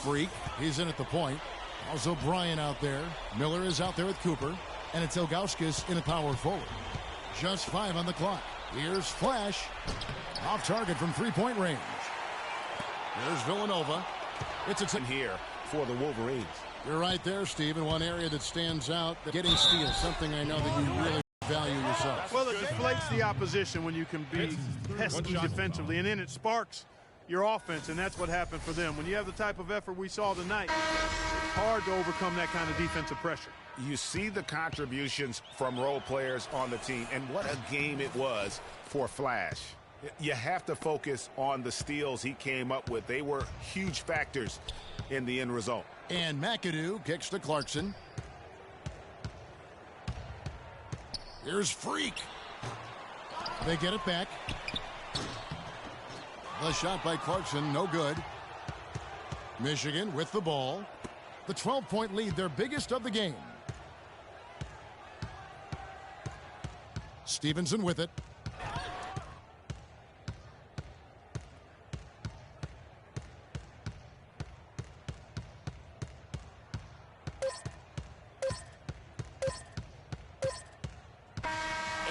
Freak, he's in at the point. Also Bryant out there. Miller is out there with Cooper. And it's Ilgauskas in a power forward. Just 5 on the clock. Here's Flash. Off target from three-point range. There's Villanova. It's a tip here for the Wolverines. You're right there, Steve, in one area that stands out. Getting steals, something I know that you really value yourself. Well, it deflates the opposition when you can be pesky defensively, and then it sparks your offense, and that's what happened for them. When you have the type of effort we saw tonight, it's hard to overcome that kind of defensive pressure. You see the contributions from role players on the team, and what a game it was for Flash. You have to focus on the steals he came up with. They were huge factors in the end result. And McAdoo kicks to Clarkson. Here's Freak. They get it back. The shot by Clarkson, no good. Michigan with the ball. The 12-point lead, their biggest of the game. Stevenson with it.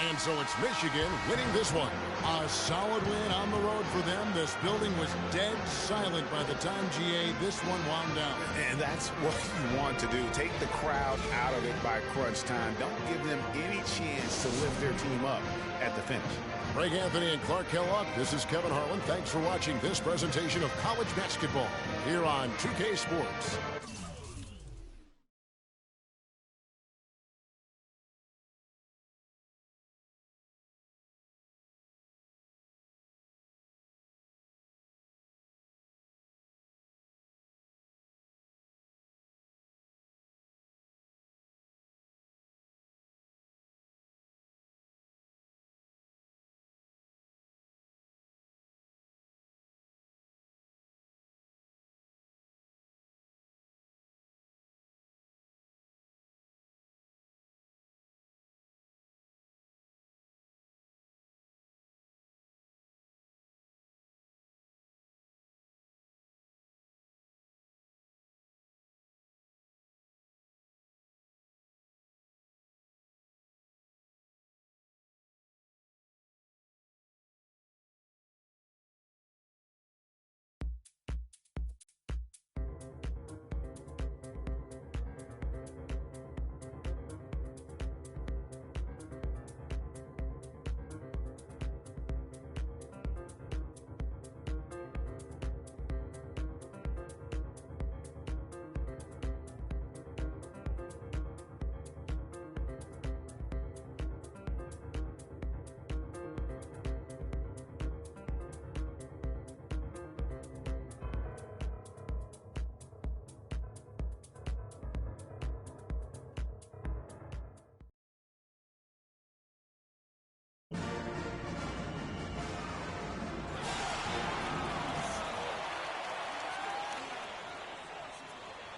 And so it's Michigan winning this one. A solid win on the road for them. This building was dead silent by the time, GA, this one wound down. And that's what you want to do. Take the crowd out of it by crunch time. Don't give them any chance to lift their team up at the finish. Greg Anthony and Clark Kellogg, this is Kevin Harlan. Thanks for watching this presentation of college basketball here on 2K Sports.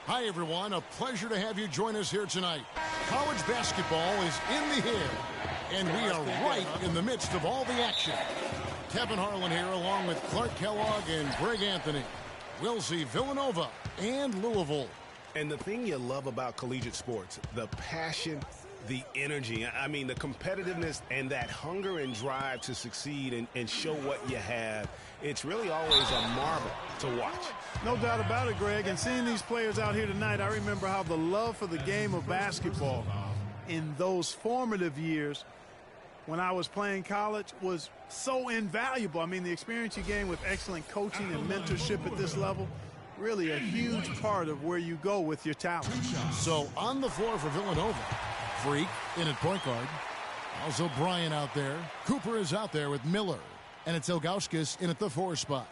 Hi, everyone. A pleasure to have you join us here tonight. College basketball is in the air, and we are right in the midst of all the action. Kevin Harlan here along with Clark Kellogg and Greg Anthony. We'll see Villanova and Louisville. And the thing you love about collegiate sports, the passion, the energy, I mean, the competitiveness and that hunger and drive to succeed and show what you have, it's really always a marvel to watch. No doubt about it, Greg. And seeing these players out here tonight, I remember how the love for the game of basketball in those formative years when I was playing college was so invaluable. I mean, the experience you gain with excellent coaching and mentorship at this level, really a huge part of where you go with your talent. So on the floor for Villanova, Freak in at point guard. Also Bryant out there. Cooper is out there with Miller. And it's Ilgauskas in at the 4 spot.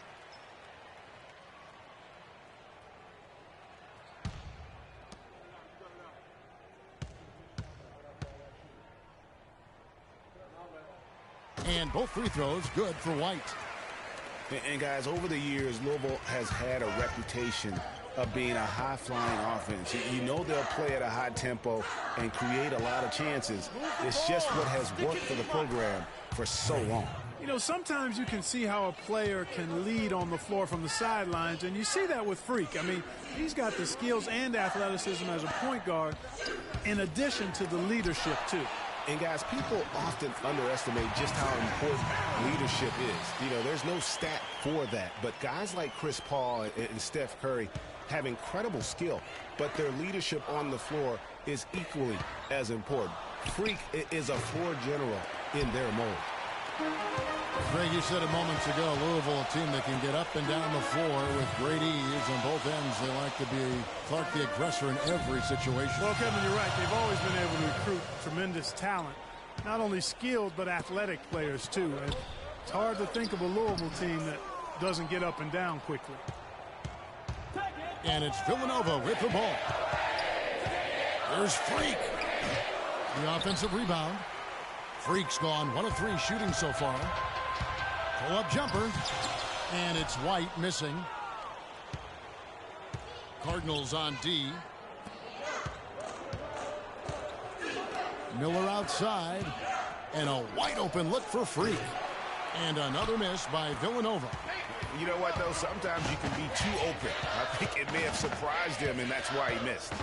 And both free throws good for White. And guys, over the years, Louisville has had a reputation of being a high-flying offense. You know they'll play at a high tempo and create a lot of chances. It's just what has worked for the program for so long. You know, sometimes you can see how a player can lead on the floor from the sidelines, and you see that with Freak. I mean, he's got the skills and athleticism as a point guard in addition to the leadership, too. And, guys, people often underestimate just how important leadership is. You know, there's no stat for that. But guys like Chris Paul and Steph Curry have incredible skill, but their leadership on the floor is equally as important. Freak is a floor general in their mold. Greg, you said it moments ago, Louisville, a team that can get up and down the floor with great ease on both ends. They like to be Clark the aggressor in every situation. Well, Kevin, you're right. They've always been able to recruit tremendous talent. Not only skilled, but athletic players, too. And it's hard to think of a Louisville team that doesn't get up and down quickly. And it's Villanova with the ball. There's Freak. The offensive rebound. Freak's gone 1 of 3 shooting so far. Pull-up jumper. And it's White missing. Cardinals on D. Miller outside. And a wide-open look for Freak. And another miss by Villanova. You know what, though? Sometimes you can be too open. I think it may have surprised him, and that's why he missed.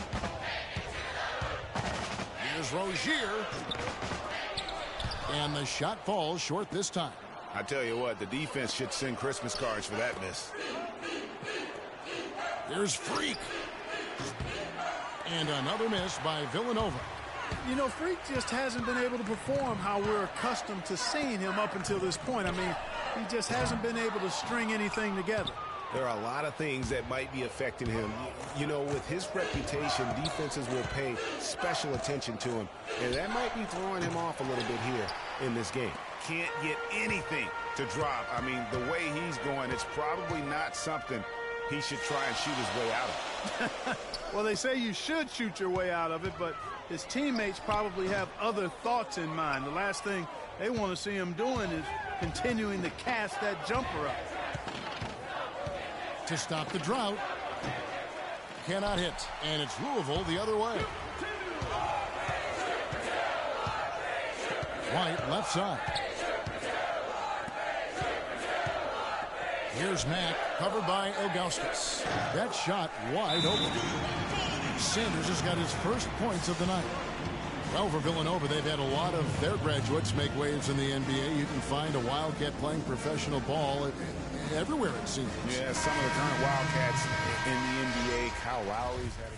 Here's Rozier. And the shot falls short this time. I tell you what, the defense should send Christmas cards for that miss. There's Freak. And another miss by Villanova. You know, Freak just hasn't been able to perform how we're accustomed to seeing him up until this point. I mean, he just hasn't been able to string anything together. There are a lot of things that might be affecting him. You know, with his reputation, defenses will pay special attention to him. And that might be throwing him off a little bit here in this game. Can't get anything to drop. I mean, the way he's going, it's probably not something he should try and shoot his way out of. Well, they say you should shoot your way out of it, but his teammates probably have other thoughts in mind. The last thing they want to see him doing is continuing to cast that jumper up. To stop the drought. Cannot hit. And it's Louisville the other way. White left side. Here's Mack, covered by Ilgauskas. That shot wide open. Sanders has got his first points of the night. Well, for Villanova, they've had a lot of their graduates make waves in the NBA. You can find a Wildcat playing professional ball everywhere, it seems. Yeah, some of the current Wildcats in the NBA. Kyle Lowry's had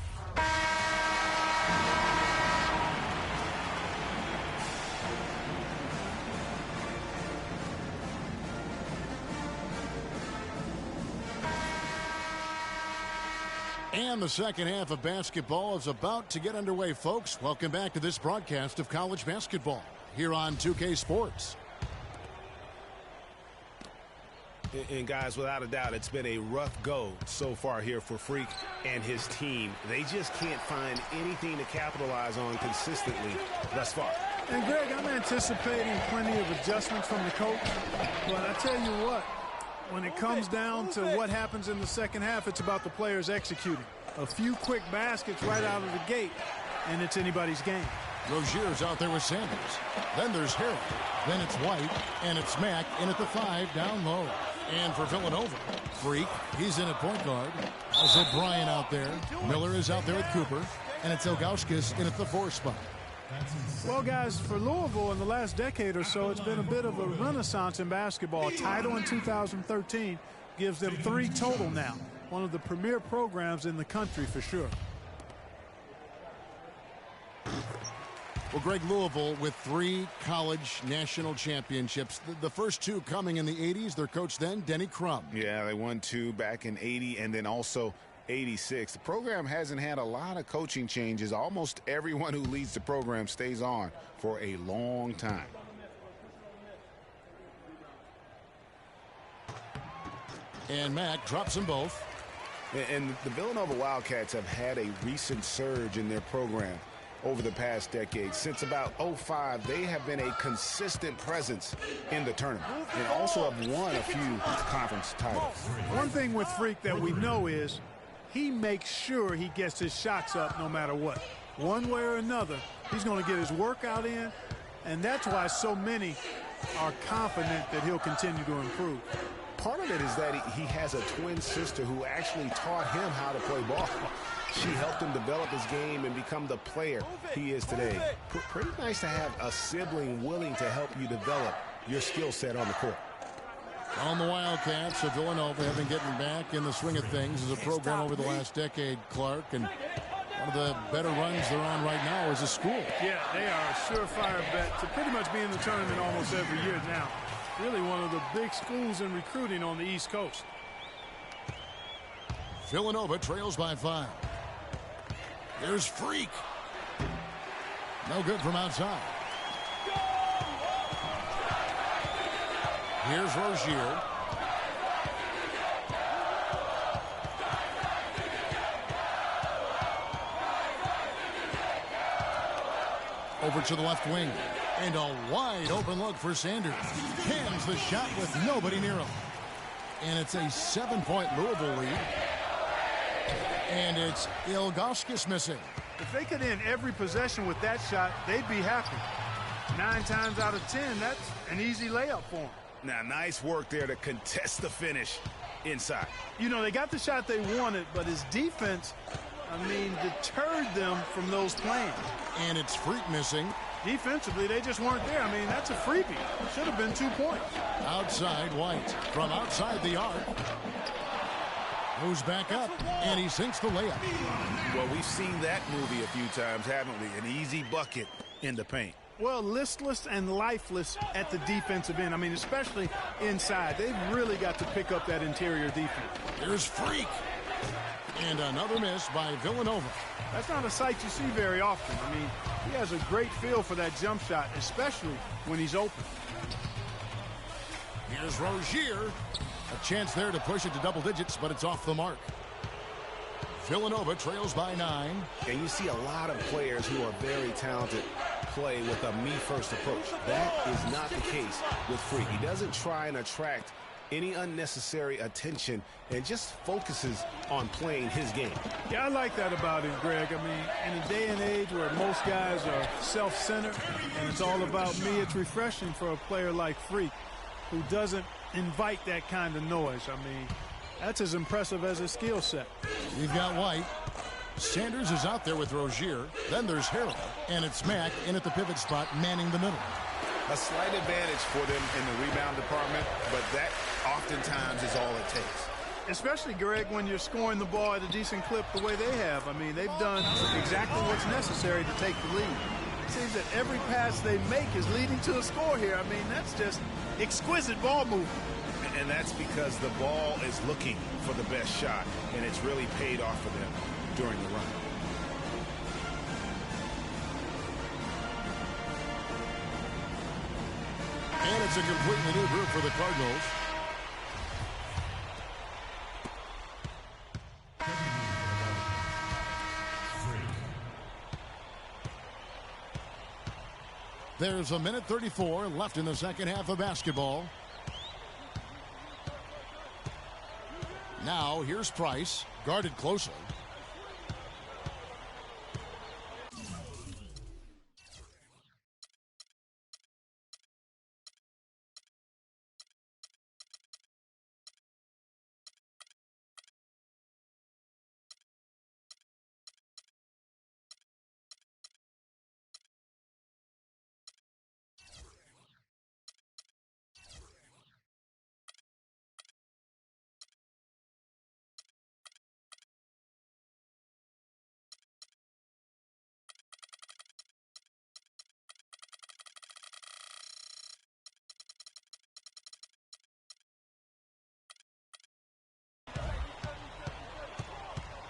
And the second half of basketball is about to get underway, folks. Welcome back to this broadcast of college basketball here on 2K Sports. And guys, without a doubt, it's been a rough go so far here for Freak and his team. They just can't find anything to capitalize on consistently thus far. And Greg, I'm anticipating plenty of adjustments from the coach, but I tell you what, when it comes down to what happens in the second half, it's about the players executing. A few quick baskets right out of the gate, and it's anybody's game. Rozier's out there with Sanders. Then there's Harrell. Then it's White, and it's Mack in at the 5, down low. And for Villanova, Freak, he's in at point guard. Also Bryant out there. Miller is out there with Cooper. And it's Ilgauskas in at the 4 spot. Well, guys, for Louisville in the last decade or so, it's been a bit of a renaissance in basketball. A title in 2013 gives them 3 total now. One of the premier programs in the country for sure. Well, Greg, Louisville with 3 college national championships. The first 2 coming in the 80s. Their coach then, Denny Crum. Yeah, they won 2 back in 80 and then also 86. The program hasn't had a lot of coaching changes. Almost everyone who leads the program stays on for a long time. And Mack drops them both. And the Villanova Wildcats have had a recent surge in their program over the past decade. Since about 05, they have been a consistent presence in the tournament and also have won a few conference titles. One thing with Freak that we know is he makes sure he gets his shots up no matter what. One way or another, he's going to get his workout in, and that's why so many are confident that he'll continue to improve. Part of it is that he has a twin sister who actually taught him how to play ball. She helped him develop his game and become the player he is today. Pretty nice to have a sibling willing to help you develop your skill set on the court. On the Wildcats of Villanova have been getting back in the swing of things as a program over the last decade, Clark, and one of the better runs they're on right now is a school. Yeah, they are a surefire bet to pretty much be in the tournament almost every year now. Really one of the big schools in recruiting on the East Coast. Villanova trails by 5. There's Freak. No good from outside. Here's Rozier. Over to the left wing. And a wide open look for Sanders. Cans the shot with nobody near him. And it's a 7-point Louisville lead. And it's Ilgauskas missing. If they could end every possession with that shot, they'd be happy. 9 times out of 10, that's an easy layup for them. Now, nice work there to contest the finish inside. You know, they got the shot they wanted, but his defense, deterred them from those plays. And it's Freak missing. Defensively, they just weren't there. That's a freebie. Should have been 2 points. Outside White from outside the arc. Moves back up, and he sinks the layup. Well, we've seen that movie a few times, haven't we? An easy bucket in the paint. Well, listless and lifeless at the defensive end. Especially inside. They've really got to pick up that interior defense. Here's Freak. And another miss by Villanova. That's not a sight you see very often. He has a great feel for that jump shot, especially when he's open. Here's Rozier. A chance there to push it to double digits, but it's off the mark. Villanova trails by 9. And you see a lot of players who are very talented play with a me-first approach. That is not the case with Freak. He doesn't try and attract any unnecessary attention and just focuses on playing his game. Yeah, I like that about him, Greg. In a day and age where most guys are self-centered and it's all about me, it's refreshing for a player like Freak who doesn't invite that kind of noise. That's as impressive as his skill set. We've got White. Sanders is out there with Rozier. Then there's Harrell. And it's Mack in at the pivot spot, manning the middle. A slight advantage for them in the rebound department, but that oftentimes is all it takes. Especially, Greg, when you're scoring the ball at a decent clip the way they have. They've done exactly what's necessary to take the lead. It seems that every pass they make is leading to a score here. That's just exquisite ball movement. And that's because the ball is looking for the best shot, and it's really paid off for them during the run. And it's a completely new group for the Cardinals. There's a minute 34 left in the second half of basketball. Now here's Price, guarded closely.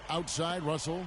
Outside, Russell